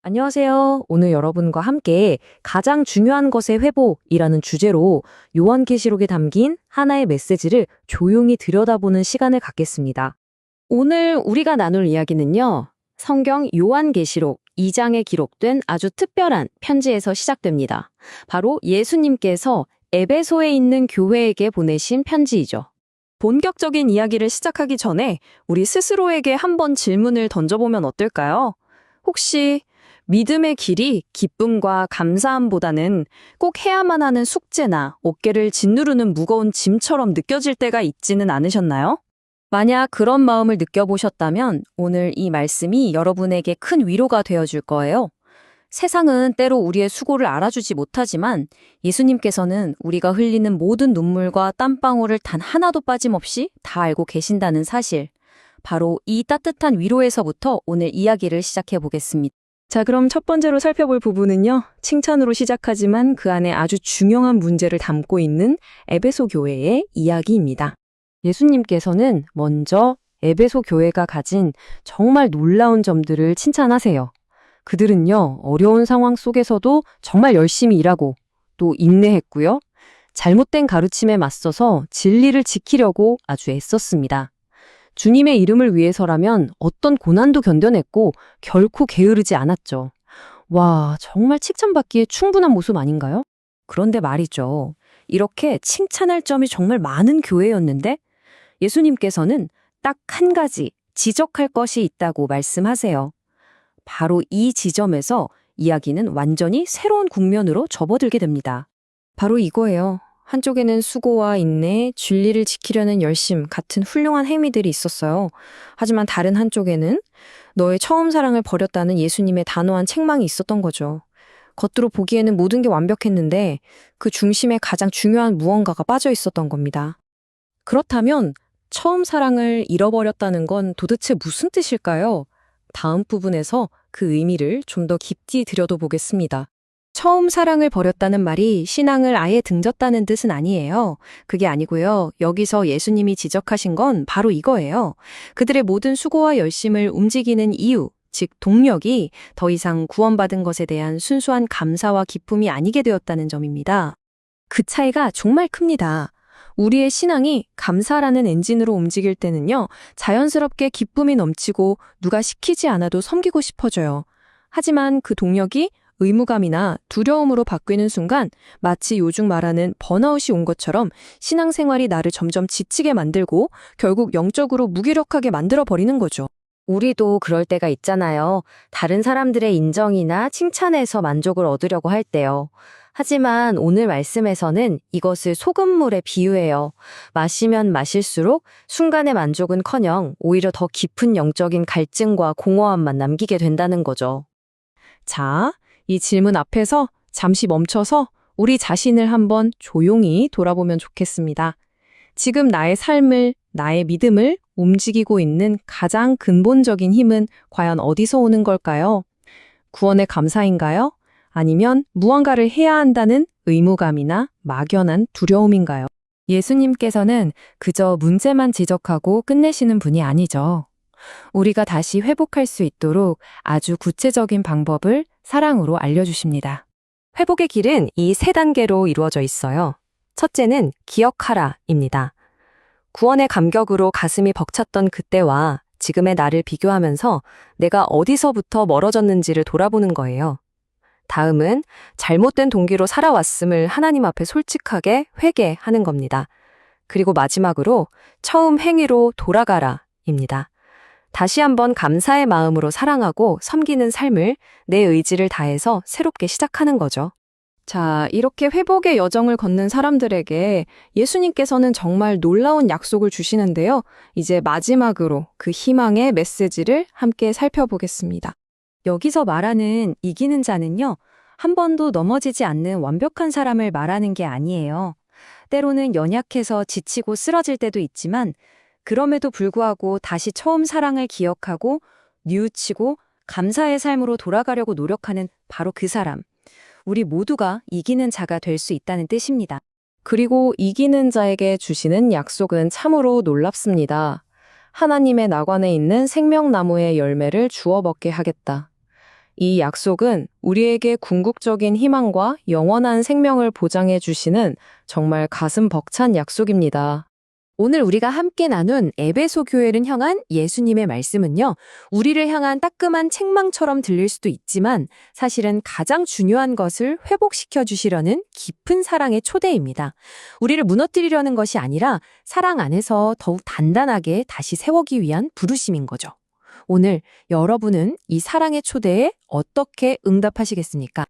안녕하세요. 오늘 여러분과 함께 가장 중요한 것의 회복이라는 주제로 요한계시록에 담긴 하나의 메시지를 조용히 들여다보는 시간을 갖겠습니다. 오늘 우리가 나눌 이야기는요, 성경 요한계시록 2장에 기록된 아주 특별한 편지에서 시작됩니다. 바로 예수님께서 에베소에 있는 교회에게 보내신 편지이죠. 본격적인 이야기를 시작하기 전에 우리 스스로에게 한번 질문을 던져보면 어떨까요? 혹시 믿음의 길이 기쁨과 감사함보다는 꼭 해야만 하는 숙제나 어깨를 짓누르는 무거운 짐처럼 느껴질 때가 있지는 않으셨나요? 만약 그런 마음을 느껴보셨다면 오늘 이 말씀이 여러분에게 큰 위로가 되어줄 거예요. 세상은 때로 우리의 수고를 알아주지 못하지만 예수님께서는 우리가 흘리는 모든 눈물과 땀방울을 단 하나도 빠짐없이 다 알고 계신다는 사실. 바로 이 따뜻한 위로에서부터 오늘 이야기를 시작해 보겠습니다. 자, 그럼 첫 번째로 살펴볼 부분은요, 칭찬으로 시작하지만 그 안에 아주 중요한 문제를 담고 있는 에베소 교회의 이야기입니다. 예수님께서는 먼저 에베소 교회가 가진 정말 놀라운 점들을 칭찬하세요. 그들은요, 어려운 상황 속에서도 정말 열심히 일하고 또 인내했고요. 잘못된 가르침에 맞서서 진리를 지키려고 아주 애썼습니다. 주님의 이름을 위해서라면 어떤 고난도 견뎌냈고 결코 게으르지 않았죠. 와, 정말 칭찬받기에 충분한 모습 아닌가요? 그런데 말이죠. 이렇게 칭찬할 점이 정말 많은 교회였는데 예수님께서는 딱 한 가지 지적할 것이 있다고 말씀하세요. 바로 이 지점에서 이야기는 완전히 새로운 국면으로 접어들게 됩니다. 바로 이거예요. 한쪽에는 수고와 인내, 진리를 지키려는 열심 같은 훌륭한 행위들이 있었어요. 하지만 다른 한쪽에는 너의 처음 사랑을 버렸다는 예수님의 단호한 책망이 있었던 거죠. 겉으로 보기에는 모든 게 완벽했는데 그 중심에 가장 중요한 무언가가 빠져 있었던 겁니다. 그렇다면 처음 사랑을 잃어버렸다는 건 도대체 무슨 뜻일까요? 다음 부분에서 그 의미를 좀 더 깊이 들여다보겠습니다. 처음 사랑을 버렸다는 말이 신앙을 아예 등졌다는 뜻은 아니에요. 그게 아니고요. 여기서 예수님이 지적하신 건 바로 이거예요. 그들의 모든 수고와 열심을 움직이는 이유, 즉 동력이 더 이상 구원받은 것에 대한 순수한 감사와 기쁨이 아니게 되었다는 점입니다. 그 차이가 정말 큽니다. 우리의 신앙이 감사라는 엔진으로 움직일 때는요, 자연스럽게 기쁨이 넘치고 누가 시키지 않아도 섬기고 싶어져요. 하지만 그 동력이 의무감이나 두려움으로 바뀌는 순간 마치 요즘 말하는 번아웃이 온 것처럼 신앙생활이 나를 점점 지치게 만들고 결국 영적으로 무기력하게 만들어버리는 거죠. 우리도 그럴 때가 있잖아요. 다른 사람들의 인정이나 칭찬에서 만족을 얻으려고 할 때요. 하지만 오늘 말씀에서는 이것을 소금물에 비유해요. 마시면 마실수록 순간의 만족은커녕 오히려 더 깊은 영적인 갈증과 공허함만 남기게 된다는 거죠. 자, 이 질문 앞에서 잠시 멈춰서 우리 자신을 한번 조용히 돌아보면 좋겠습니다. 지금 나의 삶을, 나의 믿음을 움직이고 있는 가장 근본적인 힘은 과연 어디서 오는 걸까요? 구원의 감사인가요? 아니면 무언가를 해야 한다는 의무감이나 막연한 두려움인가요? 예수님께서는 그저 문제만 지적하고 끝내시는 분이 아니죠. 우리가 다시 회복할 수 있도록 아주 구체적인 방법을 사랑으로 알려주십니다. 회복의 길은 이 세 단계로 이루어져 있어요. 첫째는 기억하라입니다. 구원의 감격으로 가슴이 벅찼던 그때와 지금의 나를 비교하면서 내가 어디서부터 멀어졌는지를 돌아보는 거예요. 다음은 잘못된 동기로 살아왔음을 하나님 앞에 솔직하게 회개하는 겁니다. 그리고 마지막으로 처음 행위로 돌아가라입니다. 다시 한번 감사의 마음으로 사랑하고 섬기는 삶을 내 의지를 다해서 새롭게 시작하는 거죠. 자, 이렇게 회복의 여정을 걷는 사람들에게 예수님께서는 정말 놀라운 약속을 주시는데요. 이제 마지막으로 그 희망의 메시지를 함께 살펴보겠습니다. 여기서 말하는 이기는 자는요, 한 번도 넘어지지 않는 완벽한 사람을 말하는 게 아니에요. 때로는 연약해서 지치고 쓰러질 때도 있지만 그럼에도 불구하고 다시 처음 사랑을 기억하고 뉘우치고 감사의 삶으로 돌아가려고 노력하는 바로 그 사람. 우리 모두가 이기는 자가 될 수 있다는 뜻입니다. 그리고 이기는 자에게 주시는 약속은 참으로 놀랍습니다. 하나님의 나관에 있는 생명나무의 열매를 주워 먹게 하겠다. 이 약속은 우리에게 궁극적인 희망과 영원한 생명을 보장해 주시는 정말 가슴 벅찬 약속입니다. 오늘 우리가 함께 나눈 에베소 교회를 향한 예수님의 말씀은요, 우리를 향한 따끔한 책망처럼 들릴 수도 있지만 사실은 가장 중요한 것을 회복시켜 주시려는 깊은 사랑의 초대입니다. 우리를 무너뜨리려는 것이 아니라 사랑 안에서 더욱 단단하게 다시 세우기 위한 부르심인 거죠. 오늘 여러분은 이 사랑의 초대에 어떻게 응답하시겠습니까?